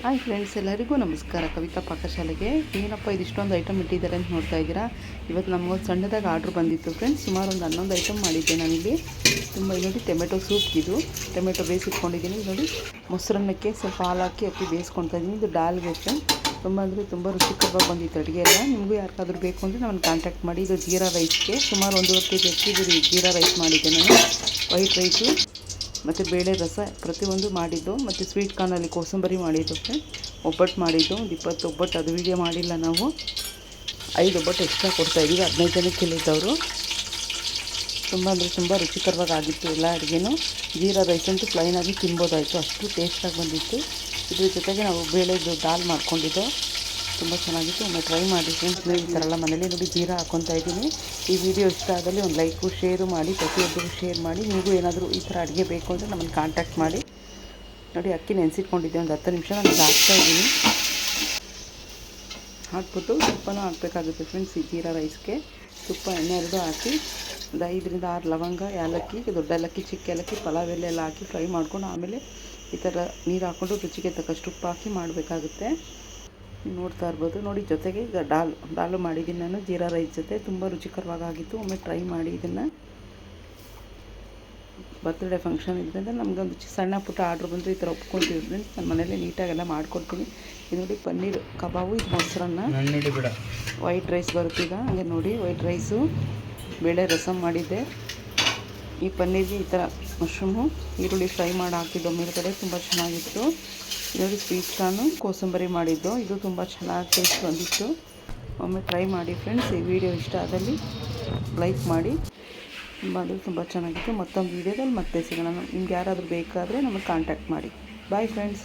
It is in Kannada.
ಹಾಯ್ ಫ್ರೆಂಡ್ಸ್, ಎಲ್ಲರಿಗೂ ನಮಸ್ಕಾರ. ಕವಿತಾ ಪಾಕಶಾಲೆಗೆ ಏನಪ್ಪ ಇದಿಷ್ಟೊಂದು ಐಟಮ್ ಇಟ್ಟಿದ್ದಾರೆ ಅಂತ ನೋಡ್ತಾ ಇದ್ದೀರಾ. ಇವತ್ತು ನಮಗೊಂದು ಸಣ್ಣದಾಗಿ ಆರ್ಡ್ರ್ ಬಂದಿತ್ತು ಫ್ರೆಂಡ್ಸ್. ಸುಮಾರು ಒಂದು 11 ಐಟಮ್ ಮಾಡಿದ್ದೆ ನಾನಿಲ್ಲಿ. ತುಂಬ ನೋಡಿ ಟೊಮೆಟೊ ಸೂಪ್, ಇದು ಟೊಮೆಟೊ ಬೇಯಿಸಿಟ್ಕೊಂಡಿದ್ದೀನಿ. ನೋಡಿ ಮೊಸರನ್ನಕ್ಕೆ ಸ್ವಲ್ಪ ಹಾಲು ಹಾಕಿ ಅಕ್ಕಿ ಬೇಯಿಸ್ಕೊಳ್ತಾ ಇದ್ದೀನಿ. ಇದು ದಾಲ್ಗೆ ಫ್ರೆಂಡ್. ತುಂಬ ಅಂದರೆ ತುಂಬ ರುಚಿಕರವಾಗಿ ಬಂದಿತ್ತು ಅಡುಗೆ ಎಲ್ಲ. ನಿಮಗೂ ಯಾರಿಗಾದ್ರೂ ಬೇಕು ಅಂದರೆ ನಮ್ಮನ್ನು ಕಾಂಟ್ಯಾಕ್ಟ್ ಮಾಡಿ. ಇದು ಜೀರಾ ರೈಸ್ಗೆ ಸುಮಾರು 1.5 kg ಅಕ್ಕಿ ಜೀರಾ ರೈಸ್ ಮಾಡಿದ್ದೆ ನಾನು. ವೈಟ್ ರೈಸು ಮತ್ತು ಬೇಳೆ ರಸ ಪ್ರತಿಯೊಂದು ಮಾಡಿದ್ದು. ಮತ್ತು ಸ್ವೀಟ್ ಕಾರ್ನಲ್ಲಿ ಕೋಸಂಬರಿ ಮಾಡಿದ್ದು ಫ್ರೆಂಡ್. ಒಬ್ಬಟ್ಟು ಮಾಡಿದ್ದು, ಒಂದು 20 ಒಬ್ಬಟ್ಟು. ಅದು ವೀಡಿಯೋ ಮಾಡಿಲ್ಲ ನಾವು. 5 ಒಬ್ಬಟ್ಟು ಎಕ್ಸ್ಟ್ರಾ ಕೊಡ್ತಾಯಿದ್ದೀವಿ 15 ಜನಕ್ಕೆ ಇಲ್ಲಿದ್ದವರು. ತುಂಬ ಅಂದರೆ ತುಂಬ ರುಚಿಕರವಾಗಿ ಆಗಿತ್ತು ಎಲ್ಲ ಅಡುಗೆನೂ. ಜೀರಾ ರೈಸ್ ಅಂತೂ ಪ್ಲೈನಾಗಿ ತಿನ್ಬೋದಾಯಿತು, ಅಷ್ಟು ಟೇಸ್ಟಾಗಿ ಬಂದಿತ್ತು. ಇದ್ರ ಜೊತೆಗೆ ನಾವು ಬೇಳೆದು ದಾಲ್ ಮಾಡ್ಕೊಂಡಿದ್ದು, ತುಂಬ ಚೆನ್ನಾಗಿತ್ತು. ಒಮ್ಮೆ ಟ್ರೈ ಮಾಡಿ ಫ್ರೆಂಡ್ಸ್. ನೀವು ಈ ಥರ ಎಲ್ಲ ಮನೇಲಿ ನೋಡಿ ಜೀರಾ ಹಾಕ್ಕೊತಾ ಇದ್ದೀನಿ. ಈ ವಿಡಿಯೋ ಇಷ್ಟ ಆದಲ್ಲಿ ಒಂದು ಲೈಕು ಶೇರು ಮಾಡಿ, ಪ್ರತಿಯೊಬ್ಬರು ಶೇರ್ ಮಾಡಿ. ನಿಮಗೂ ಏನಾದರೂ ಈ ಥರ ಅಡುಗೆ ಬೇಕು ಅಂದರೆ ನಮ್ಮನ್ನು ಕಾಂಟ್ಯಾಕ್ಟ್ ಮಾಡಿ. ನೋಡಿ ಅಕ್ಕಿ ನೆನೆಸಿಟ್ಕೊಂಡಿದ್ದೆ ಒಂದು 10 ನಿಮಿಷ. ನಾನು ಹಾಕ್ತಾಯಿದ್ದೀನಿ. ಹಾಕ್ಬಿಟ್ಟು ತುಪ್ಪನೂ ಹಾಕಬೇಕಾಗುತ್ತೆ ಫ್ರೆಂಡ್ಸ್. ಈ ಜೀರಾ ರೈಸ್ಗೆ ತುಪ್ಪ, ಎಣ್ಣೆ 2 ಹಾಕಿ ಒಂದು 5 ರಿಂದ 6 ಲವಂಗ, ಏಲಕ್ಕಿ, ದೊಡ್ಡ ಏಲಕ್ಕಿ, ಚಿಕ್ಕ ಏಲಕ್ಕಿ, ಪಲಾವ್ ಎಲೆ ಎಲ್ಲ ಹಾಕಿ ಫ್ರೈ ಮಾಡ್ಕೊಂಡು ಆಮೇಲೆ ಈ ಥರ ನೀರು ಹಾಕ್ಕೊಂಡು ರುಚಿಗೆ ತಕ್ಕಷ್ಟು ಉಪ್ಪು ಹಾಕಿ ಮಾಡಬೇಕಾಗುತ್ತೆ. ನೋಡ್ತಾ ಇರ್ಬೋದು. ನೋಡಿ ಜೊತೆಗೆ ಈಗ ದಾಲು ಮಾಡಿದ್ದೀನಿ ನಾನು ಜೀರಾ ರೈಸ್ ಜೊತೆ. ತುಂಬ ರುಚಿಕರವಾಗಿತ್ತು. ಒಮ್ಮೆ ಟ್ರೈ ಮಾಡಿ ಇದನ್ನು. ಬರ್ತ್ಡೇ ಫಂಕ್ಷನ್ ಇದರಿಂದ ನಮಗೊಂದು ಸಣ್ಣ ಪುಟ್ಟ ಆರ್ಡ್ರ್ ಬಂದರೆ ಈ ಥರ ಒಪ್ಕೊತೀವಿ ಫ್ರೆಂಡ್ಸ್. ನನ್ನ ಮನೇಲಿ ನೀಟಾಗೆಲ್ಲ ಮಾಡ್ಕೊಡ್ತೀನಿ. ಇದು ನೋಡಿ ಪನ್ನೀರ್ ಕಬಾಬು, ಇದು ಮೊಸರನ್ನ, ವೈಟ್ ರೈಸ್ ಬರುತ್ತೀಗ. ಹಾಗೆ ನೋಡಿ ವೈಟ್ ರೈಸು, ಬೇಳೆ ರಸಮ್ ಮಾಡಿದ್ದೆ. ಈ ಪನ್ನೀರ್ಗೆ ಈ ಥರ ಮಶ್ರೂಮು, ಈರುಳ್ಳಿ ಫ್ರೈ ಮಾಡಿ ಹಾಕಿದ್ದು ಮೇಲ್ಗಡೆ, ತುಂಬ ಚೆನ್ನಾಗಿತ್ತು. ನೋಡಿ ಸ್ವೀಟ್ ಕಾರ್ನು ಕೋಸಂಬರಿ ಮಾಡಿದ್ದು, ಇದು ತುಂಬ ಚೆನ್ನಾಗಿ ಟೇಸ್ಟ್ ಬಂದಿತ್ತು. ಒಮ್ಮೆ ಟ್ರೈ ಮಾಡಿ ಫ್ರೆಂಡ್ಸ್. ಈ ವಿಡಿಯೋ ಇಷ್ಟ ಆದಲ್ಲಿ ಲೈಕ್ ಮಾಡಿ. ತುಂಬ ಅಂದರೆ ತುಂಬ ಚೆನ್ನಾಗಿತ್ತು. ಮತ್ತೊಂದು ವೀಡಿಯೋದಲ್ಲಿ ಮತ್ತೆ ಸಿಗೋಣ. ನಿಮ್ಗೆ ಯಾರಾದರೂ ಬೇಕಾದರೆ ನಮಗೆ ಕಾಂಟ್ಯಾಕ್ಟ್ ಮಾಡಿ. Bye friends.